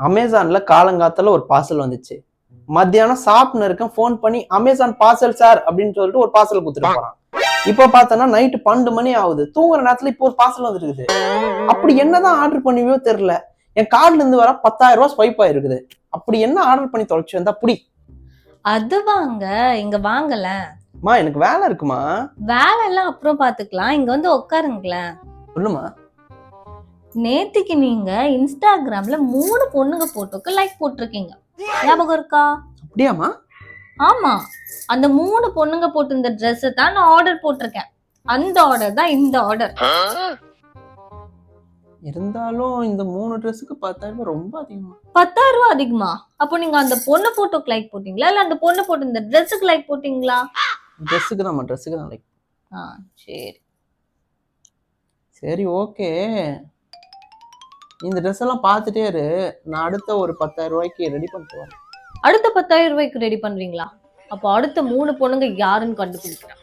அமேசான்ல காலங்காத்தால ஒரு பார்சல் வந்துச்சு. மத்தியானம் சாப்பிட்டு இருக்கேன், ஃபோன் பண்ணி அமேசான் பார்சல் சார் அப்படின்னு சொல்லிட்டு ஒரு பார்சல் குடுத்துட்டு போறான். இப்ப பார்த்தோன்னா நைட்டு 12 மணி ஆகுது. தூங்குற நேரத்துல இப்போ ஒரு பார்சல் வந்துருக்குது. அப்படி என்னதான் ஆர்டர் பண்ணுவியோ தெரியல. என் கார்டுல இருந்து வர 10,000 ரூபாய் ஸ்வைப் ஆயிருக்குது. அப்படி என்ன ஆர்டர் பண்ணி தொலைச்சு வந்தா புடி. அது வாங்க, இங்க வாங்கல. மா எனக்கு வேலை இருக்குமா. வேலை எல்லாம் அப்புறம் பாத்துக்கலாம், இங்க வந்து உட்காருங்களேன். சொல்லுமா. நேத்திக்கு நீங்க இன்ஸ்டாகிராம்ல 3 பொண்ணுங்க போட்டோக்கு லைக் போட்டிருக்கீங்க, ஞாபகம் இருக்கா? அப்படியாமா? ஆமா, அந்த 3 பொண்ணுங்க போட்டிருந்த ட்ரெஸ் தான் நான் ஆர்டர் போட்டிருக்கேன். அந்த ஆர்டர் தான் இந்த ஆர்டர். இருந்தாலும் இந்த 3 ட்ரெஸ்ஸுக்கு 10,000 ரொம்ப அதிகமா. 10,000 ரூபாய் அதிகமா? அப்போ நீங்க அந்த பொண்ணு போட்டோக்கு லைக் போட்டீங்களா இல்ல அந்த பொண்ணு போட்டிருந்த ட்ரெஸ்ஸுக்கு லைக் போட்டீங்களா? ட்ரெஸ்ஸுக்கு தான் லைக். சரி சரி ஓகே. இந்த ட்ரெஸ் எல்லாம் பார்த்துட்டே இரு, நான் அடுத்த ஒரு 10,000 ரூபாய்க்கு ரெடி பண்ணிட்டு வரேன். அடுத்த 10,000 ரூபாய்க்கு ரெடி பண்றீங்களா? அப்போ அடுத்த 3 பொண்ணுங்க யாருன்னு கண்டுபிடிக்கிறேன்.